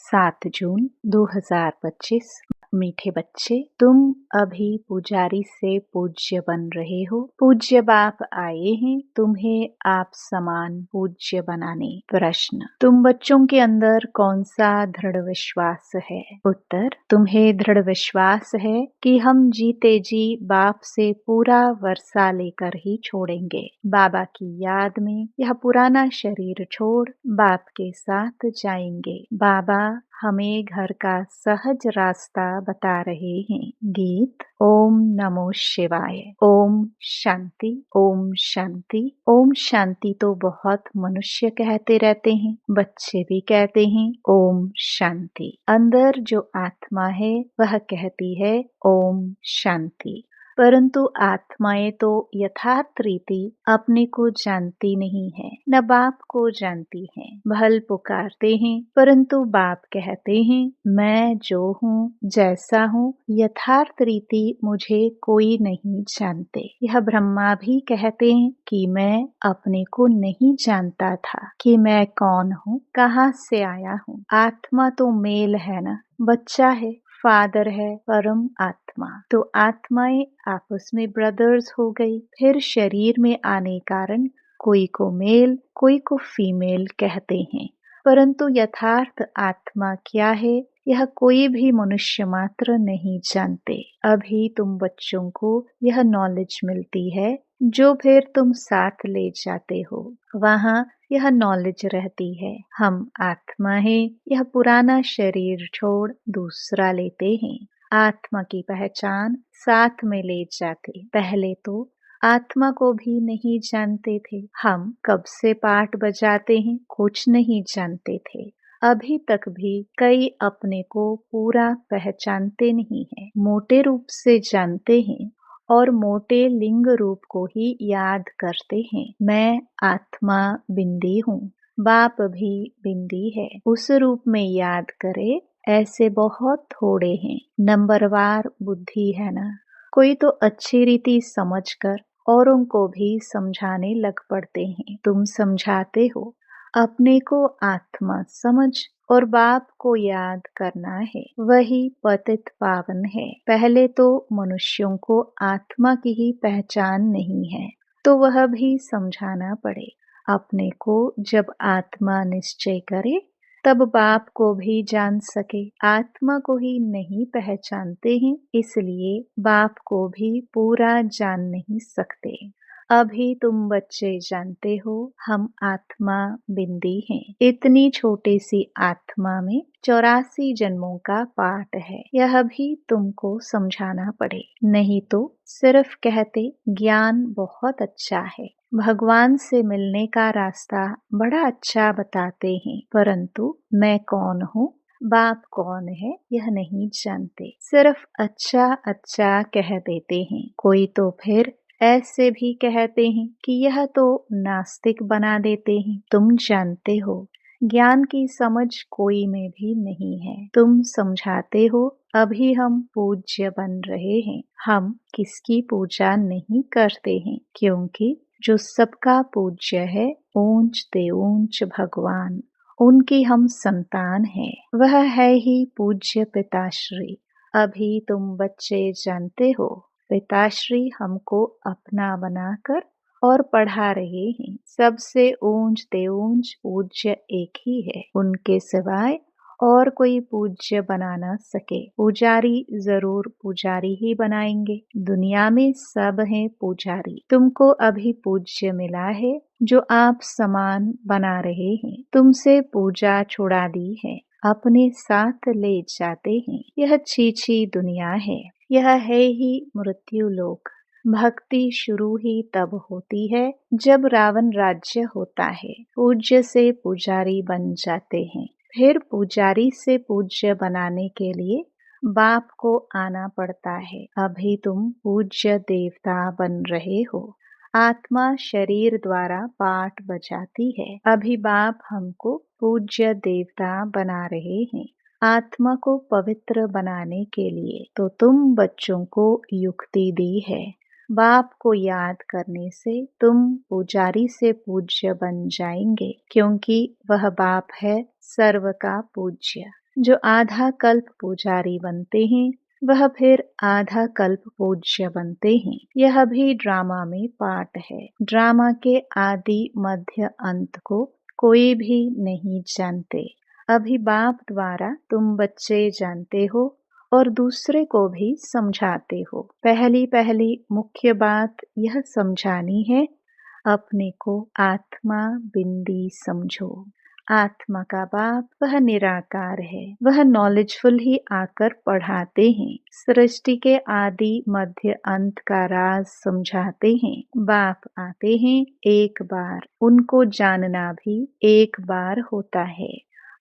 7 जून 2025। मीठे बच्चे, तुम अभी पुजारी से पूज्य बन रहे हो। पूज्य बाप आए हैं तुम्हें आप समान पूज्य बनाने। प्रश्न, तुम बच्चों के अंदर कौन सा दृढ़ विश्वास है? उत्तर, तुम्हें दृढ़ विश्वास है कि हम जीते जी बाप से पूरा वर्षा लेकर ही छोड़ेंगे। बाबा की याद में यह पुराना शरीर छोड़ बाप के साथ जाएंगे। बाबा हमें घर का सहज रास्ता बता रहे हैं। गीत। ओम नमो शिवाय। ओम शांति, ओम शांति, ओम शांति तो बहुत मनुष्य कहते रहते हैं, बच्चे भी कहते हैं ओम शांति। अंदर जो आत्मा है वह कहती है ओम शांति, परंतु आत्माएं तो यथार्थ रीति अपने को जानती नहीं है, न बाप को जानती हैं। भल पुकारते हैं परंतु बाप कहते हैं मैं जो हूँ, जैसा हूँ, यथार्थ रीति मुझे कोई नहीं जानते। यह ब्रह्मा भी कहते हैं कि मैं अपने को नहीं जानता था कि मैं कौन हूँ, कहाँ से आया हूँ। आत्मा तो मेल है ना, बच्चा है, फादर है, परम आत्मा। तो आत्माएं आपस में ब्रदर्स हो गई। फिर शरीर में आने कारण कोई को मेल, कोई को फीमेल कहते हैं, परंतु यथार्थ आत्मा क्या है यह कोई भी मनुष्य मात्र नहीं जानते। अभी तुम बच्चों को यह नॉलेज मिलती है जो फिर तुम साथ ले जाते हो, वहाँ यह नॉलेज रहती है। हम आत्मा है, यह पुराना शरीर छोड़ दूसरा लेते हैं। आत्मा की पहचान साथ में ले जाते। पहले तो आत्मा को भी नहीं जानते थे। हम कब से पाठ बजाते हैं कुछ नहीं जानते थे। अभी तक भी कई अपने को पूरा पहचानते नहीं है। मोटे रूप से जानते हैं और मोटे लिंग रूप को ही याद करते हैं। मैं आत्मा बिंदी हूँ, बाप भी बिंदी है, उस रूप में याद करे। ऐसे बहुत थोड़े हैं, नंबरवार बुद्धि है ना। कोई तो अच्छी रीति समझकर औरों को भी समझाने लग पड़ते हैं। तुम समझाते हो, अपने को आत्मा समझ और बाप को याद करना है, वही पतित पावन है। पहले तो मनुष्यों को आत्मा की ही पहचान नहीं है, तो वह भी समझाना पड़े। अपने को जब आत्मा निश्चय करे तब बाप को भी जान सके। आत्मा को ही नहीं पहचानते हैं, इसलिए बाप को भी पूरा जान नहीं सकते। अभी तुम बच्चे जानते हो हम आत्मा बिंदी हैं। इतनी छोटी सी आत्मा में 84 जन्मों का पाठ है, यह भी तुमको समझाना पड़े। नहीं तो सिर्फ कहते ज्ञान बहुत अच्छा है, भगवान से मिलने का रास्ता बड़ा अच्छा बताते हैं, परंतु मैं कौन हूँ, बाप कौन है यह नहीं जानते। सिर्फ अच्छा अच्छा कह देते हैं। कोई तो फिर ऐसे भी कहते हैं कि यह तो नास्तिक बना देते हैं। तुम जानते हो ज्ञान की समझ कोई में भी नहीं है। तुम समझाते हो अभी हम पूज्य बन रहे हैं। हम किसकी पूजा नहीं करते हैं, क्योंकि जो सबका पूज्य है ऊंच ते ऊंच भगवान, उनकी हम संतान हैं। वह है ही पूज्य पिताश्री। अभी तुम बच्चे जानते हो पिताश्री हमको अपना बनाकर और पढ़ा रहे हैं। सबसे ऊंच ते ऊंच पूज्य एक ही है, उनके सिवाय और कोई पूज्य बना न सके। पुजारी जरूर पुजारी ही बनाएंगे। दुनिया में सब हैं पुजारी। तुमको अभी पूज्य मिला है जो आप समान बना रहे हैं। तुमसे पूजा छुड़ा दी है, अपने साथ ले जाते हैं। यह छीछी दुनिया है, यह है ही मृत्यु लोक। भक्ति शुरू ही तब होती है जब रावण राज्य होता है। पूज्य से पुजारी बन जाते हैं। फिर पुजारी से पूज्य बनाने के लिए बाप को आना पड़ता है। अभी तुम पूज्य देवता बन रहे हो। आत्मा शरीर द्वारा पाठ बजाती है। अभी बाप हमको पूज्य देवता बना रहे हैं, आत्मा को पवित्र बनाने के लिए। तो तुम बच्चों को युक्ति दी है। बाप को याद करने से तुम पुजारी से पूज्य बन जाएंगे, क्योंकि वह बाप है सर्व का पूज्य। जो आधा कल्प पुजारी बनते हैं वह फिर आधा कल्प पूज्य बनते हैं। यह भी ड्रामा में पार्ट है। ड्रामा के आदि मध्य अंत को कोई भी नहीं जानते। अभी बाप द्वारा तुम बच्चे जानते हो और दूसरे को भी समझाते हो। पहली पहली मुख्य बात यह समझानी है, अपने को आत्मा बिंदी समझो। आत्मा का बाप वह निराकार है। वह नॉलेजफुल ही आकर पढ़ाते हैं। सृष्टि के आदि मध्य अंत का राज समझाते हैं। बाप आते हैं एक बार, उनको जानना भी एक बार होता है।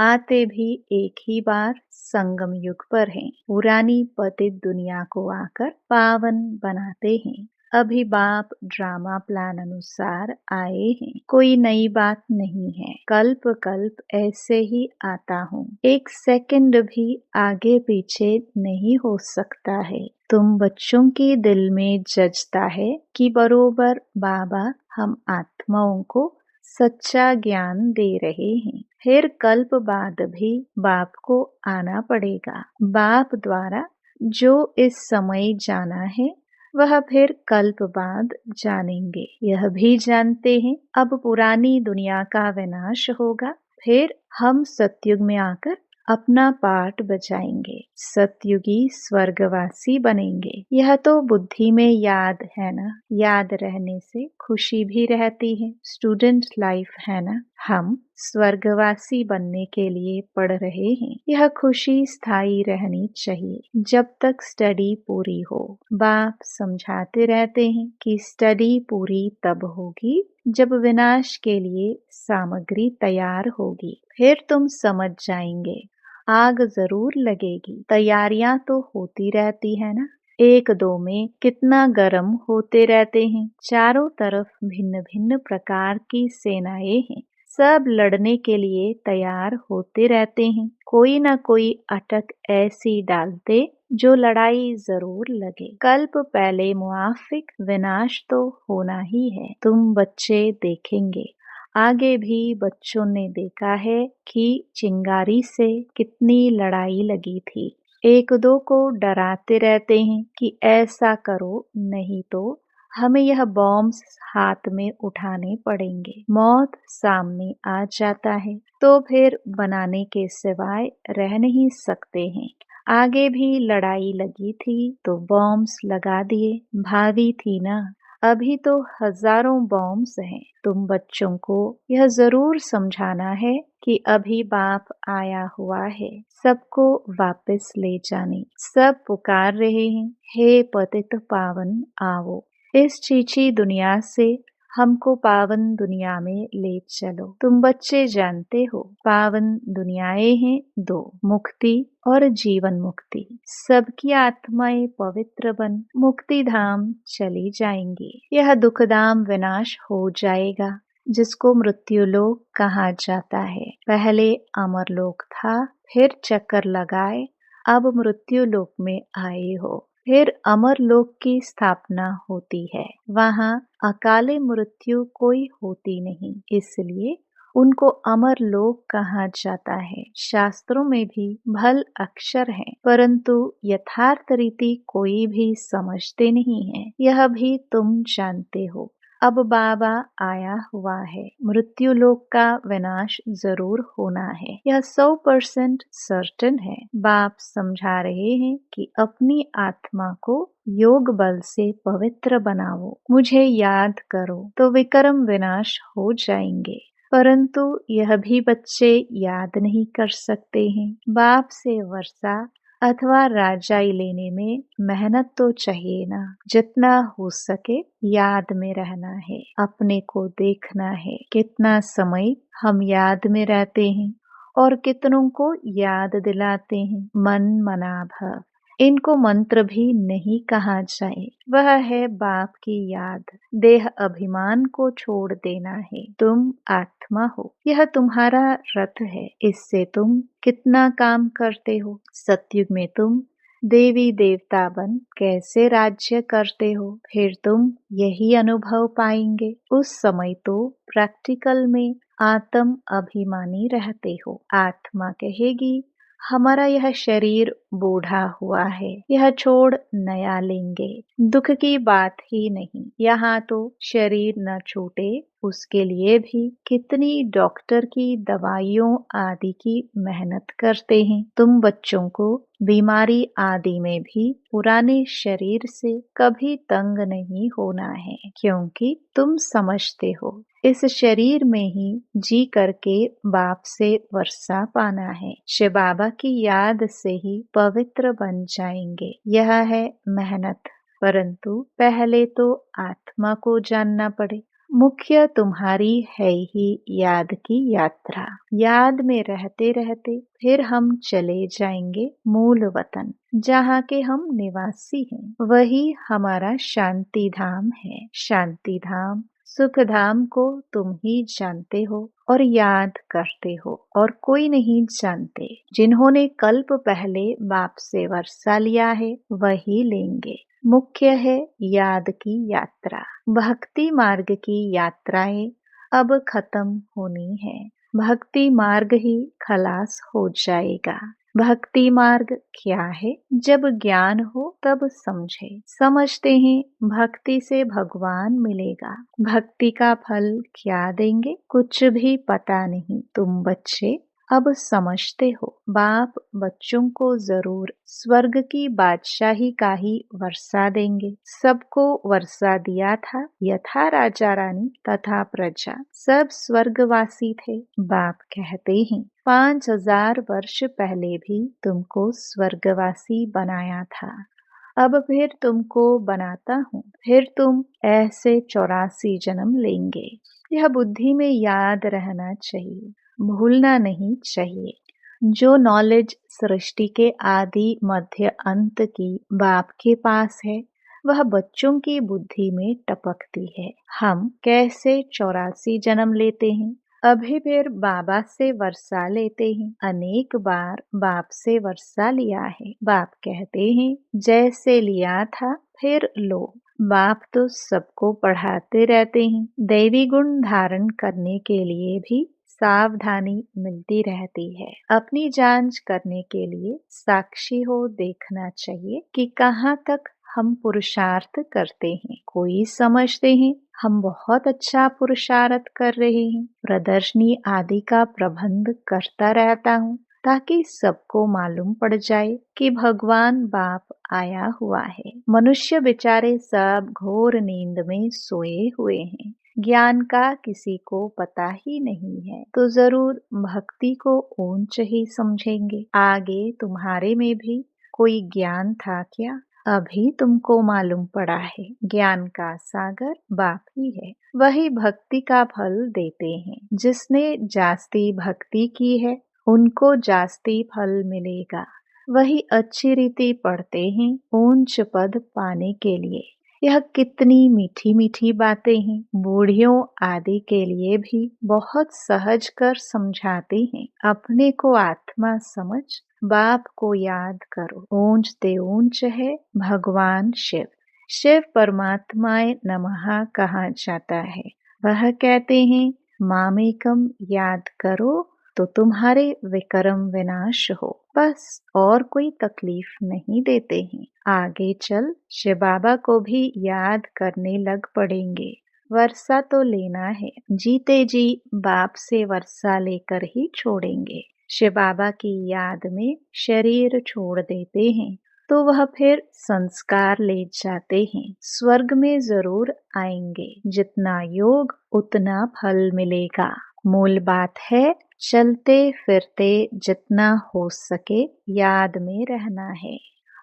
आते भी एक ही बार संगम युग पर हैं। पुरानी पतित दुनिया को आकर पावन बनाते हैं। अभी बाप ड्रामा प्लान अनुसार आए हैं। कोई नई बात नहीं है। कल्प कल्प ऐसे ही आता हूँ। एक सेकंड भी आगे पीछे नहीं हो सकता है। तुम बच्चों के दिल में जचता है कि बरोबर बाबा हम आत्माओं को सच्चा ज्ञान दे रहे हैं। फिर कल्प बाद भी बाप को आना पड़ेगा। बाप द्वारा जो इस समय जाना है वह फिर कल्प बाद जानेंगे। यह भी जानते हैं अब पुरानी दुनिया का विनाश होगा, फिर हम सतयुग में आकर अपना पार्ट बजाएंगे। सतयुगी स्वर्गवासी बनेंगे। यह तो बुद्धि में याद है ना। याद रहने से खुशी भी रहती है। स्टूडेंट लाइफ है ना। हम स्वर्गवासी बनने के लिए पढ़ रहे हैं। यह खुशी स्थायी रहनी चाहिए जब तक स्टडी पूरी हो। बाप समझाते रहते हैं कि स्टडी पूरी तब होगी जब विनाश के लिए सामग्री तैयार होगी। फिर तुम समझ जाएंगे। आग जरूर लगेगी। तैयारियां तो होती रहती है ना। एक दो में कितना गर्म होते रहते हैं। चारों तरफ भिन्न भिन्न प्रकार की सेनाएं हैं। सब लड़ने के लिए तैयार होते रहते हैं। कोई न कोई अटक ऐसी डालते जो लड़ाई जरूर लगे। कल्प पहले मुआफिक विनाश तो होना ही है। तुम बच्चे देखेंगे। आगे भी बच्चों ने देखा है कि चिंगारी से कितनी लड़ाई लगी थी। एक दो को डराते रहते हैं कि ऐसा करो नहीं तो हमें यह बॉम्ब्स हाथ में उठाने पड़ेंगे। मौत सामने आ जाता है तो फिर बनाने के सिवाय रह नहीं सकते हैं। आगे भी लड़ाई लगी थी तो बॉम्ब्स लगा दिए। भावी थी ना। अभी तो हजारों बॉम्ब्स हैं। तुम बच्चों को यह जरूर समझाना है कि अभी बाप आया हुआ है सबको वापस ले जाने। सब पुकार रहे हैं, हे पतित पावन आओ। इस चीची दुनिया से हमको पावन दुनिया में ले चलो। तुम बच्चे जानते हो पावन दुनियाएं हैं दो, मुक्ति और जीवन मुक्ति। सबकी आत्माएं पवित्र बन मुक्ति धाम चली जाएंगी। यह दुखधाम विनाश हो जाएगा जिसको मृत्यु लोक कहा जाता है। पहले अमर लोक था, फिर चक्कर लगाए, अब मृत्यु लोक में आए हो। फिर अमर लोक की स्थापना होती है। वहाँ अकाले मृत्यु कोई होती नहीं, इसलिए उनको अमर लोक कहा जाता है। शास्त्रों में भी भल अक्षर हैं, परंतु यथार्थ रीति कोई भी समझते नहीं है। यह भी तुम जानते हो। अब बाबा आया हुआ है। मृत्यु लोक का विनाश जरूर होना है। यह 100% सर्टेन है। बाप समझा रहे हैं कि अपनी आत्मा को योग बल से पवित्र बनाओ। मुझे याद करो तो विक्रम विनाश हो जाएंगे। परंतु यह भी बच्चे याद नहीं कर सकते हैं। बाप से वर्षा अथवा राजाई लेने में मेहनत तो चाहिए ना। जितना हो सके याद में रहना है। अपने को देखना है कितना समय हम याद में रहते हैं और कितनों को याद दिलाते हैं। मन मना भव, इनको मंत्र भी नहीं कहा जाए। वह है बाप की याद। देह अभिमान को छोड़ देना है। तुम आत्मा हो। यह तुम्हारा रथ है। इससे तुम कितना काम करते हो। सतयुग में तुम देवी देवता बन कैसे राज्य करते हो, फिर तुम यही अनुभव पाएंगे। उस समय तो प्रैक्टिकल में आत्म अभिमानी रहते हो। आत्मा कहेगी हमारा यह शरीर बूढ़ा हुआ है, यह छोड़ नया लेंगे। दुख की बात ही नहीं, यहाँ तो शरीर न छूटे उसके लिए भी कितनी डॉक्टर की दवाइयों आदि की मेहनत करते हैं। तुम बच्चों को बीमारी आदि में भी पुराने शरीर से कभी तंग नहीं होना है, क्योंकि तुम समझते हो इस शरीर में ही जी करके बाप से वर्षा पाना है। शिव बाबा की याद से ही पवित्र बन जाएंगे। यह है मेहनत, परंतु पहले तो आत्मा को जानना पड़े। मुख्य तुम्हारी है ही याद की यात्रा। याद में रहते रहते फिर हम चले जाएंगे मूल वतन, जहाँ के हम निवासी हैं। वही हमारा शांति धाम है। शांति धाम सुख धाम को तुम ही जानते हो और याद करते हो, और कोई नहीं जानते। जिन्होंने कल्प पहले बाप से वर्षा लिया है वही लेंगे। मुख्य है याद की यात्रा। भक्ति मार्ग की यात्राएं अब खत्म होनी है। भक्ति मार्ग ही खलास हो जाएगा। भक्ति मार्ग क्या है? जब ज्ञान हो तब समझे। समझते हैं भक्ति से भगवान मिलेगा। भक्ति का फल क्या देंगे? कुछ भी पता नहीं। तुम बच्चे अब समझते हो। बाप बच्चों को जरूर स्वर्ग की बादशाही का ही वर्षा देंगे। सबको वर्षा दिया था, यथा राजा रानी तथा प्रजा सब स्वर्गवासी थे। बाप कहते हैं 5000 वर्ष पहले भी तुमको स्वर्गवासी बनाया था। अब फिर तुमको बनाता हूँ, फिर तुम ऐसे 84 जन्म लेंगे। यह बुद्धि में याद रहना चाहिए, भूलना नहीं चाहिए। जो नॉलेज सृष्टि के आदि मध्य अंत की बाप के पास है, वह बच्चों की बुद्धि में टपकती है। हम कैसे 84 जन्म लेते हैं, अभी फिर बाबा से वर्षा लेते हैं। अनेक बार बाप से वर्षा लिया है। बाप कहते हैं जैसे लिया था फिर लो। बाप तो सबको पढ़ाते रहते हैं। दैवी गुण धारण करने के लिए भी सावधानी मिलती रहती है। अपनी जांच करने के लिए साक्षी हो देखना चाहिए कि कहाँ तक हम पुरुषार्थ करते हैं। कोई समझते हैं हम बहुत अच्छा पुरुषार्थ कर रहे हैं। प्रदर्शनी आदि का प्रबंध करता रहता हूँ ताकि सबको मालूम पड़ जाए कि भगवान बाप आया हुआ है। मनुष्य बेचारे सब घोर नींद में सोए हुए हैं। ज्ञान का किसी को पता ही नहीं है, तो जरूर भक्ति को ऊंच ही समझेंगे। आगे तुम्हारे में भी कोई ज्ञान था क्या? अभी तुमको मालूम पड़ा है। ज्ञान का सागर बाप ही है। वही भक्ति का फल देते हैं। जिसने जास्ती भक्ति की है उनको जास्ती फल मिलेगा। वही अच्छी रीति पढ़ते हैं ऊंच पद पाने के लिए। यह कितनी मीठी मीठी बातें हैं। बूढ़ियों आदि के लिए भी बहुत सहज कर समझाते हैं। अपने को आत्मा समझ, बाप को याद करो। ऊंच ते ऊंच है भगवान शिव। शिव परमात्माए नमः कहा जाता है। वह कहते हैं मामेकम याद करो तो तुम्हारे विक्रम विनाश हो। बस और कोई तकलीफ नहीं देते हैं। आगे चल शिव बाबा को भी याद करने लग पड़ेंगे। वर्षा तो लेना है। जीते जी बाप से वर्षा लेकर ही छोड़ेंगे। शिव बाबा की याद में शरीर छोड़ देते हैं तो वह फिर संस्कार ले जाते हैं। स्वर्ग में जरूर आएंगे। जितना योग उतना फल मिलेगा। मूल बात है चलते फिरते जितना हो सके याद में रहना है।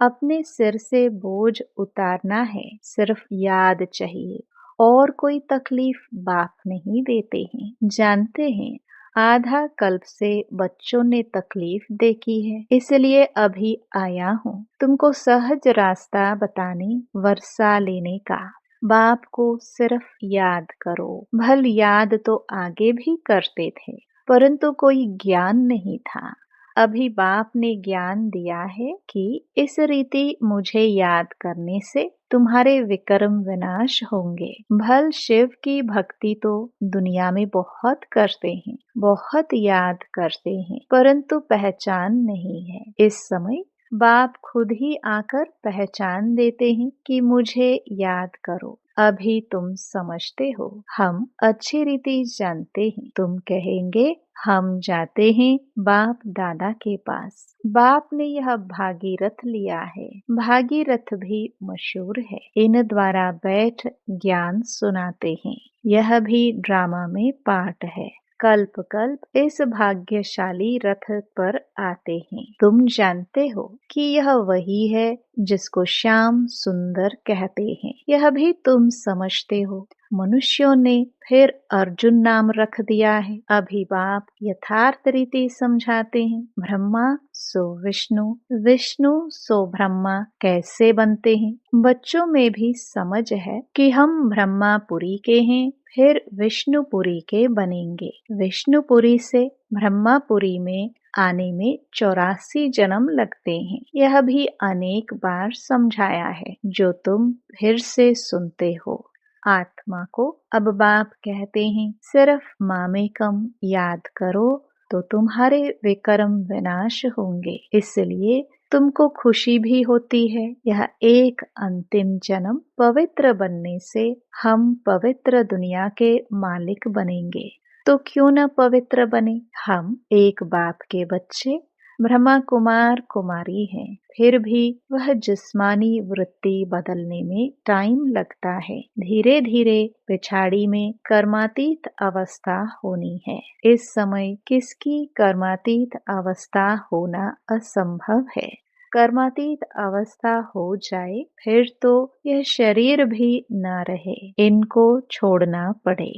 अपने सिर से बोझ उतारना है। सिर्फ याद चाहिए और कोई तकलीफ बाप नहीं देते हैं। जानते हैं आधा कल्प से बच्चों ने तकलीफ देखी है, इसलिए अभी आया हूँ तुमको सहज रास्ता बताने, वर्षा लेने का। बाप को सिर्फ याद करो। भल याद तो आगे भी करते थे, परंतु कोई ज्ञान नहीं था। अभी बाप ने ज्ञान दिया है कि इस रीति मुझे याद करने से तुम्हारे विकर्म विनाश होंगे। भल शिव की भक्ति तो दुनिया में बहुत करते हैं, बहुत याद करते हैं, परंतु पहचान नहीं है। इस समय बाप खुद ही आकर पहचान देते हैं कि मुझे याद करो। अभी तुम समझते हो, हम अच्छी रीति जानते हैं। तुम कहेंगे हम जाते हैं बाप दादा के पास। बाप ने यह भागीरथ लिया है। भागीरथ भी मशहूर है। इन द्वारा बैठ ज्ञान सुनाते हैं। यह भी ड्रामा में पार्ट है। कल्प कल्प इस भाग्यशाली रथ पर आते हैं। तुम जानते हो कि यह वही है जिसको श्याम सुंदर कहते हैं। यह भी तुम समझते हो। मनुष्यों ने फिर अर्जुन नाम रख दिया है। अभी बाप यथार्थ रीति समझाते हैं। ब्रह्मा सो विष्णु, विष्णु सो ब्रह्मा कैसे बनते हैं। बच्चों में भी समझ है कि हम ब्रह्मापुरी के हैं, फिर विष्णुपुरी के बनेंगे। विष्णुपुरी से ब्रह्मापुरी में आने में 84 जन्म लगते हैं। यह भी अनेक बार समझाया है, जो तुम फिर से सुनते हो। आत्मा को अब बाप कहते हैं, सिर्फ मामेकम याद करो तो तुम्हारे विकर्म विनाश होंगे। इसलिए तुमको खुशी भी होती है। यह एक अंतिम जन्म पवित्र बनने से हम पवित्र दुनिया के मालिक बनेंगे। तो क्यों न पवित्र बने। हम एक बाप के बच्चे ब्रह्मा कुमार कुमारी हैं। फिर भी वह जिस्मानी वृत्ति बदलने में टाइम लगता है। धीरे धीरे पिछाड़ी में कर्मातीत अवस्था होनी है। इस समय किसकी कर्मातीत अवस्था होना असंभव है। कर्मातीत अवस्था हो जाए फिर तो यह शरीर भी न रहे, इनको छोड़ना पड़े।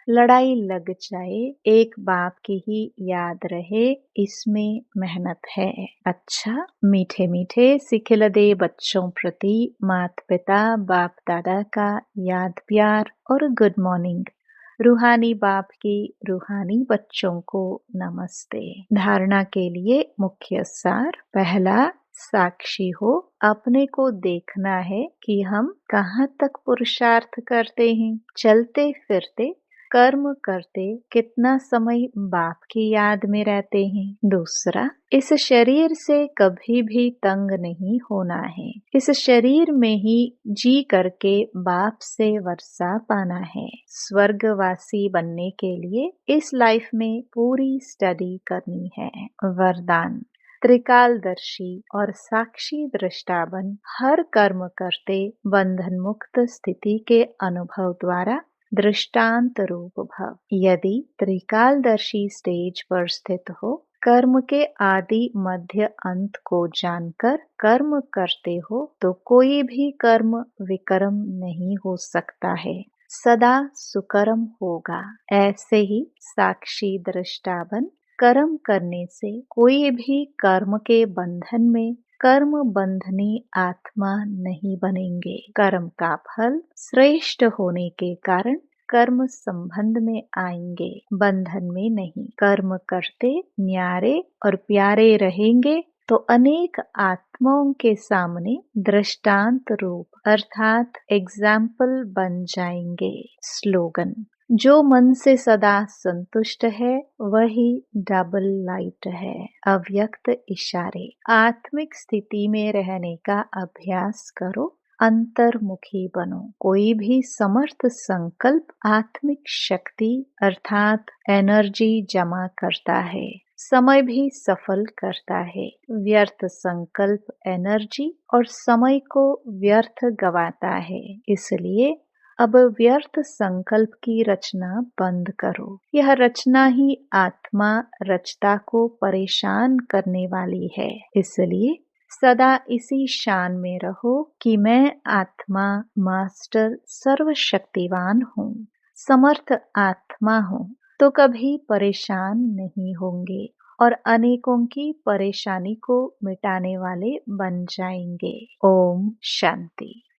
लड़ाई लग जाए, एक बाप की ही याद रहे, इसमें मेहनत है। अच्छा, मीठे मीठे सिखिलदे बच्चों प्रति माता पिता बाप दादा का याद प्यार और गुड मॉर्निंग। रूहानी बाप की रूहानी बच्चों को नमस्ते। धारणा के लिए मुख्य सार। पहला, साक्षी हो। अपने को देखना है कि हम कहाँ तक पुरुषार्थ करते हैं। चलते फिरते कर्म करते कितना समय बाप की याद में रहते हैं। दूसरा, इस शरीर से कभी भी तंग नहीं होना है। इस शरीर में ही जी करके बाप से वर्षा पाना है। स्वर्गवासी बनने के लिए इस लाइफ में पूरी स्टडी करनी है। वरदान, त्रिकालदर्शी और साक्षी दृष्टा बन हर कर्म करते बंधन मुक्त स्थिति के अनुभव द्वारा दृष्टांत रूप भव। यदि त्रिकालदर्शी स्टेज पर स्थित हो, कर्म के आदि मध्य अंत को जानकर कर्म करते हो, तो कोई भी कर्म विकर्म नहीं हो सकता है, सदा सुकर्म होगा। ऐसे ही साक्षी दृष्टा बन कर्म करने से कोई भी कर्म के बंधन में कर्म बंधनी आत्मा नहीं बनेंगे। कर्म का फल श्रेष्ठ होने के कारण कर्म संबंध में आएंगे, बंधन में नहीं। कर्म करते न्यारे और प्यारे रहेंगे तो अनेक आत्माओं के सामने दृष्टांत रूप अर्थात एग्जाम्पल बन जाएंगे। स्लोगन, जो मन से सदा संतुष्ट है वही डबल लाइट है। अव्यक्त इशारे, आत्मिक स्थिति में रहने का अभ्यास करो, अंतर्मुखी बनो। कोई भी समर्थ संकल्प आत्मिक शक्ति अर्थात एनर्जी जमा करता है, समय भी सफल करता है। व्यर्थ संकल्प एनर्जी और समय को व्यर्थ गवाता है। इसलिए अब व्यर्थ संकल्प की रचना बंद करो। यह रचना ही आत्मा रचता को परेशान करने वाली है। इसलिए सदा इसी शान में रहो कि मैं आत्मा मास्टर सर्वशक्तिवान हूँ, समर्थ आत्मा हूँ, तो कभी परेशान नहीं होंगे और अनेकों की परेशानी को मिटाने वाले बन जाएंगे। ओम शांति।